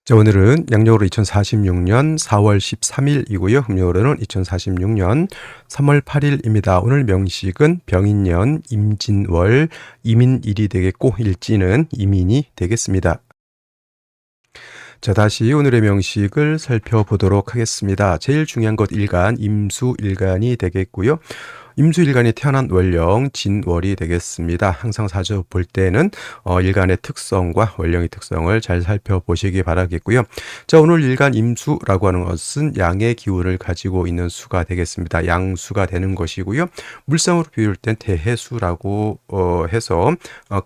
자, 오늘은 양력으로 2046년 4월 13일이고요. 음력으로는 2046년 3월 8일입니다. 오늘 명식은 병인년, 임진월, 이민일이 되겠고 일지는 이민이 되겠습니다. 자, 다시 오늘의 명식을 살펴보도록 하겠습니다. 제일 중요한 것 일간, 임수일간이 되겠고요. 임수일간이 태어난 월령 진월이 되겠습니다. 항상 사주 볼 때는 일간의 특성과 월령의 특성을 잘 살펴보시기 바라겠고요. 자, 오늘 일간 임수라고 하는 것은 양의 기운을 가지고 있는 수가 되겠습니다. 양수가 되는 것이고요. 물상으로 비울 땐 대해수라고 해서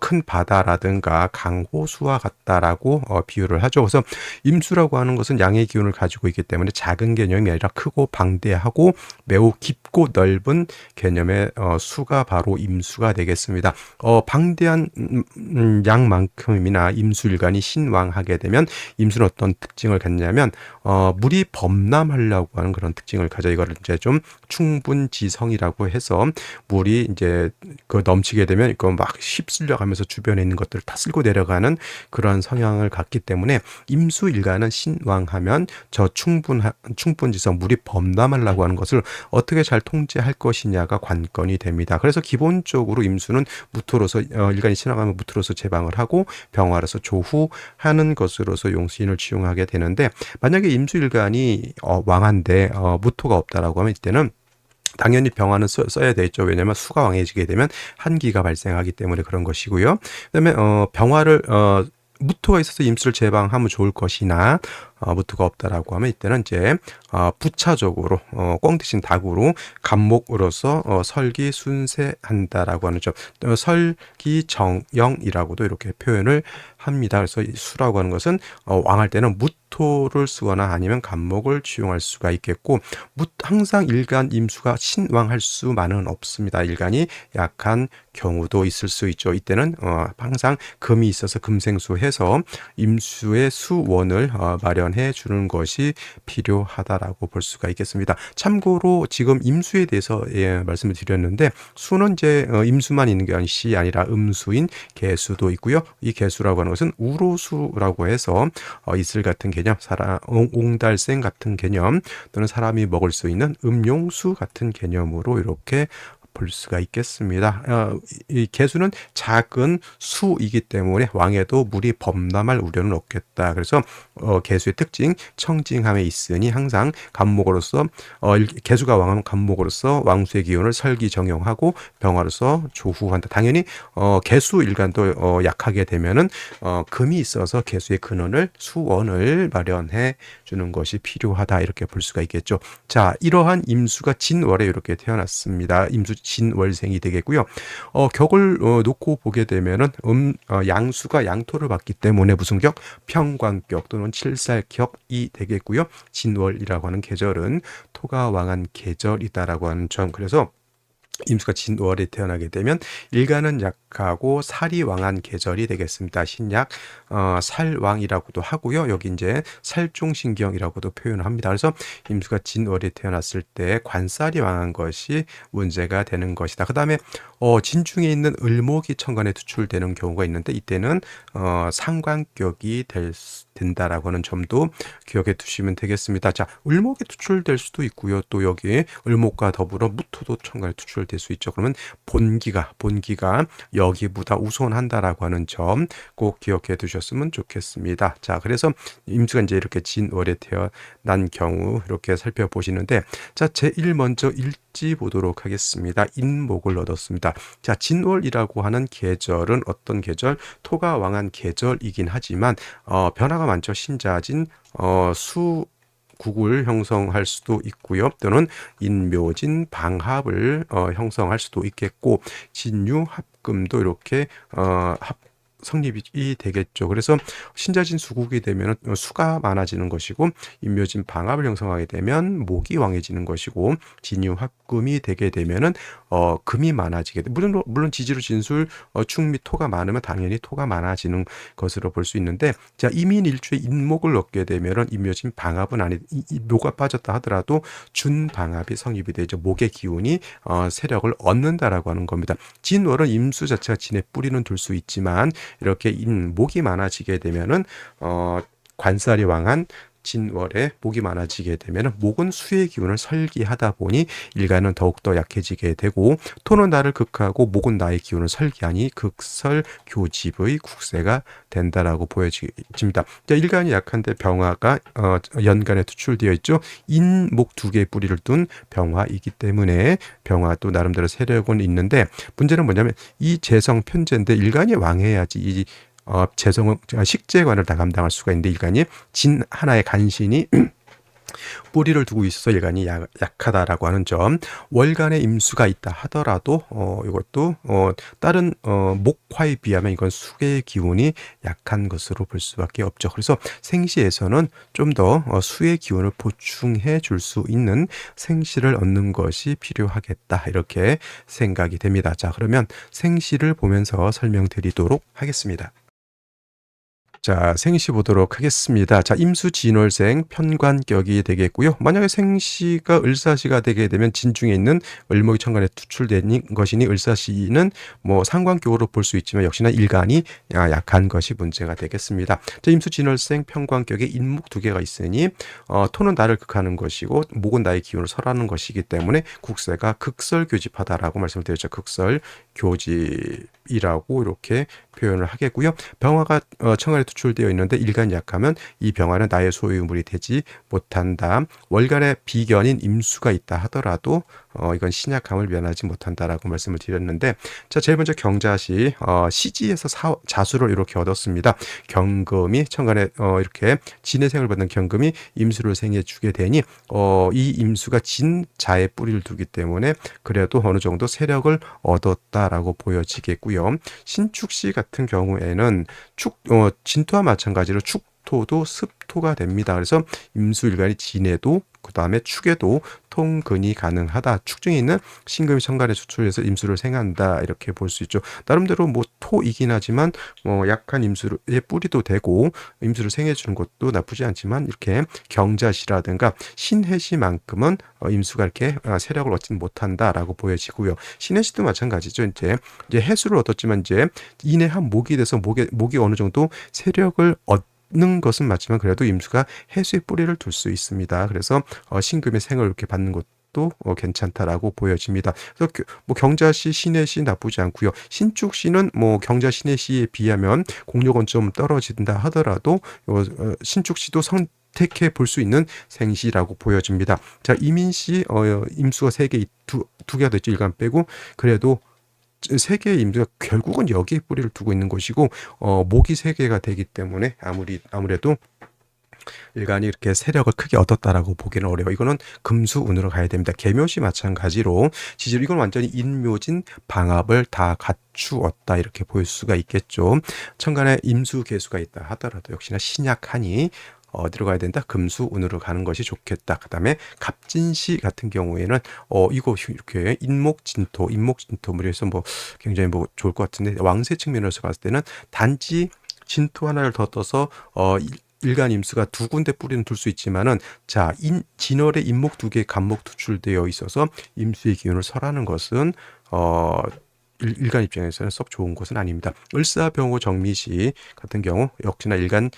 큰 바다라든가 강호수와 같다라고 비유를 하죠. 그래서 임수라고 하는 것은 양의 기운을 가지고 있기 때문에 작은 개념이 아니라 크고 방대하고 매우 깊고 넓은 개념의 수가 바로 임수가 되겠습니다. 방대한 양만큼이나 임수일간이 신왕하게 되면 임수는 어떤 특징을 갖냐면 물이 범람하려고 하는 그런 특징을 가져. 이거를 이제 좀 충분지성이라고 해서 물이 이제 그 넘치게 되면 이거 막 휩쓸려 가면서 주변에 있는 것들을 다 쓸고 내려가는 그런 성향을 갖기 때문에 임수일간은 신왕하면 저 충분지성 물이 범람하려고 하는 것을 어떻게 잘 통제할 것이냐가 관건이 됩니다. 그래서 기본적으로 임수는 무토로서 일간이 지나가면 무토로서 제방을 하고 병화로서 조후하는 것으로서 용수인을 지용하게 되는데, 만약에 임수일간이 왕한데 무토가 없다라고 하면 이때는 당연히 병화는 써야 되겠죠. 왜냐하면 수가 왕해지게 되면 한기가 발생하기 때문에 그런 것이고요. 그다음에 병화를 무토가 있어서 임수를 제방하면 좋을 것이나 무토가 없다라고 하면 이때는 이제 부차적으로 꽁 대신 닭으로 간목으로서 설기순세한다라고 하는 점, 설기정영이라고도 이렇게 표현을 합니다. 그래서 이 수라고 하는 것은 왕할 때는 무토를 쓰거나 아니면 간목을 지용할 수가 있겠고, 항상 일간 임수가 신왕할 수만은 없습니다. 일간이 약한 경우도 있을 수 있죠. 이때는 항상 금이 있어서 금생수해서 임수의 수원을 마련해 주는 것이 필요하다라고 볼 수가 있겠습니다. 참고로 지금 임수에 대해서 말씀을 드렸는데, 수는 이제 임수만 있는 것이 아니라 음수인 개수도 있고요. 이 개수라고 하는 것은 우로수라고 해서 이슬 같은 개념, 옹달생 같은 개념, 또는 사람이 먹을 수 있는 음용수 같은 개념으로 이렇게 볼 수가 있겠습니다. 이 개수는 작은 수이기 때문에 왕에도 물이 범람할 우려는 없겠다. 그래서 개수의 특징 청징함에 있으니 항상 간목으로서 개수가 왕하면 간목으로서 왕수의 기운을 설기정용하고 병화로서 조후한다. 당연히 개수 일간도 약하게 되면은 금이 있어서 개수의 근원을 수원을 마련해 주는 것이 필요하다, 이렇게 볼 수가 있겠죠. 자, 이러한 임수가 진월에 이렇게 태어났습니다. 임수 진월생이 되겠고요. 격을 놓고 보게 되면은 양수가 양토를 받기 때문에 무슨 격? 평관격 또는 칠살격이 되겠고요. 진월이라고 하는 계절은 토가 왕한 계절이다라고 하는 점. 그래서 임수가 진월에 태어나게 되면 일간은 약하고 살이 왕한 계절이 되겠습니다. 신약 살왕이라고도 하고요. 여기 이제 살종신경이라고도 표현을 합니다. 그래서 임수가 진월에 태어났을 때 관살이 왕한 것이 문제가 되는 것이다. 그 다음에 진중에 있는 을목이 천간에 투출되는 경우가 있는데, 이때는 상관격이 된다라고 하는 점도 기억해 두시면 되겠습니다. 자, 을목이 투출될 수도 있고요. 또 여기 을목과 더불어 무토도 천간에 투출될 수 있죠. 그러면 본기가 여기보다 우선한다라고 하는 점 꼭 기억해 두셨으면 좋겠습니다. 자, 그래서 임수가 이제 이렇게 진월에 태어난 경우 이렇게 살펴보시는데, 자, 제일 먼저 일지 보도록 하겠습니다. 인목을 얻었습니다. 자, 진월이라고 하는 계절은 어떤 계절? 토가 왕한 계절이긴 하지만 변화가 많죠. 신자진 국을 형성할 수도 있고요. 또는 인묘진 방합을 형성할 수도 있겠고, 진유합금도 이렇게 성립이 되겠죠. 그래서 신자진 수국이 되면 수가 많아지는 것이고, 인묘진 방합을 형성하게 되면 목이 왕해지는 것이고, 진유합금이 되게 되면은 금이 많아지게 돼. 물론 지지로 진술 충 및 토가 많으면 당연히 토가 많아지는 것으로 볼 수 있는데, 자, 이민일주에 인목을 얻게 되면은 인묘진 방합은 아니, 묘가 빠졌다 하더라도 준방합이 성립이 되죠. 목의 기운이 세력을 얻는다라고 하는 겁니다. 진월은 임수 자체가 진의 뿌리는 둘 수 있지만, 이렇게 목이 많아지게 되면은 관살이 왕한 진월에 목이 많아지게 되면 목은 수의 기운을 설기하다 보니 일간은 더욱더 약해지게 되고 토는 나를 극하고 목은 나의 기운을 설기하니 극설교집의 국세가 된다라고 보여집니다. 일간이 약한데 병화가 연간에 투출되어 있죠. 인목 두 개의 뿌리를 둔 병화이기 때문에 병화도 나름대로 세력은 있는데 문제는 뭐냐면 이 재성 편재인데 일간이 왕해야지 이 재성은 식재관을 다 감당할 수가 있는데 일간이 진 하나의 간신이 뿌리를 두고 있어서 일간이 약하다라고 하는 점. 월간에 임수가 있다 하더라도 이것도 다른 목화에 비하면 이건 수의 기운이 약한 것으로 볼 수밖에 없죠. 그래서 생시에서는 좀 더 수의 기운을 보충해 줄 수 있는 생시를 얻는 것이 필요하겠다 이렇게 생각이 됩니다. 자, 그러면 생시를 보면서 설명드리도록 하겠습니다. 자, 생시 보도록 하겠습니다. 자, 임수진월생 편관격이 되겠고요. 만약에 생시가 을사시가 되게 되면 진중에 있는 을목이 천간에 투출된 것이니 을사시는 뭐 상관격으로 볼 수 있지만 역시나 일간이 약한 것이 문제가 되겠습니다. 자, 임수진월생 편관격에 인목 두 개가 있으니 토는 나를 극하는 것이고 목은 나의 기운을 설하는 것이기 때문에 국세가 극설교집하다라고 말씀을 드렸죠. 극설교집이라고 이렇게 표현을 하겠고요. 병화가 천간에 투출되어 있는데 일간이 약하면 이 병화는 나의 소유물이 되지 못한다. 월간에 비견인 임수가 있다 하더라도 이건 신약함을 면하지 못한다라고 말씀을 드렸는데, 자, 제일 먼저 경자시 시지에서 자수를 이렇게 얻었습니다. 경금이 천간에 이렇게 진해생을 받는 경금이 임수를 생해 주게 되니 이 임수가 진자의 뿌리를 두기 때문에 그래도 어느 정도 세력을 얻었다라고 보여지겠고요. 신축시 같은 경우에는 진토와 마찬가지로 축토도 습토가 됩니다. 그래서 임수일간이 진해도 그 다음에 축에도 통근이 가능하다. 축중에 있는 신금이 천간에 수출해서 임수를 생한다 이렇게 볼 수 있죠. 나름대로 뭐 토이긴 하지만 약한 임수의 뿌리도 되고 임수를 생해주는 것도 나쁘지 않지만 이렇게 경자시라든가 신해시만큼은 임수가 이렇게 세력을 얻지는 못한다라고 보여지고요. 신해시도 마찬가지죠. 이제 해수를 얻었지만 이제 인해한 목이 돼서 목이 어느 정도 세력을 얻는 것은 맞지만 그래도 임수가 해수의 뿌리를 둘 수 있습니다. 그래서 신금의 생을 이렇게 받는 것도 괜찮다라고 보여집니다. 그래서 뭐 경자시, 신해시 나쁘지 않고요. 신축시는 뭐 경자, 신해시에 비하면 공력은 좀 떨어진다 하더라도 신축시도 택해 볼 수 있는 생시라고 보여집니다. 자, 이민시 임수가 3개, 두 개가 됐죠. 일간 빼고. 그래도 3개의 임수가 결국은 여기에 뿌리를 두고 있는 것이고 목이 3개가 되기 때문에 아무래도 일간이 이렇게 세력을 크게 얻었다라고 보기는 어려워. 이거는 금수운으로 가야 됩니다. 계묘시 마찬가지로 지지로 이건 완전히 인묘진 방합을 다 갖추었다 이렇게 보일 수가 있겠죠. 천간에 임수 계수가 있다 하더라도 역시나 신약하니 어디로 가야 된다? 금수운으로 가는 것이 좋겠다. 그 다음에 갑진시 같은 경우에는 이거 이렇게 인목진토물에서 뭐 굉장히 뭐 좋을 것 같은데 왕세 측면에서 봤을 때는 단지 진토 하나를 더 떠서 일간 임수가 2군데 뿌리는 둘 수 있지만은 자, 진월에 인목 2개 간목 투출되어 있어서 임수의 기운을 설하는 것은 일간 입장에서는 썩 좋은 것은 아닙니다. 을사병호 정미시 같은 경우 역시나 일간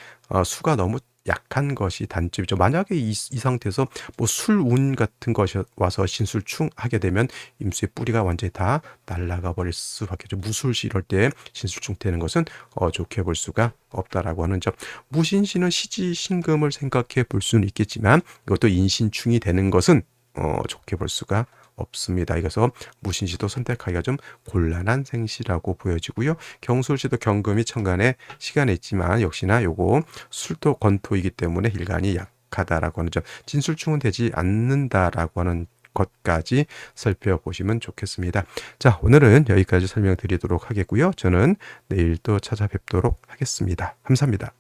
수가 너무 약한 것이 단점이죠. 만약에 이 상태에서 뭐 술운 같은 것이 와서 신술충 하게 되면 임수의 뿌리가 완전히 다 날아가 버릴 수밖에 없죠. 무술시 이럴 때 신술충 되는 것은 좋게 볼 수가 없다라고 하는 점. 무신시는 시지 신금을 생각해 볼 수는 있겠지만 이것도 인신충이 되는 것은 좋게 볼 수가 없습니다. 이래서 무신시도 선택하기가 좀 곤란한 생시라고 보여지고요. 경술시도 경금이 천간에 시간에 있지만 역시나 요거 술토 건토이기 때문에 일간이 약하다라고 하는 점. 진술충은 되지 않는다라고 하는 것까지 살펴보시면 좋겠습니다. 자, 오늘은 여기까지 설명드리도록 하겠고요. 저는 내일 또 찾아뵙도록 하겠습니다. 감사합니다.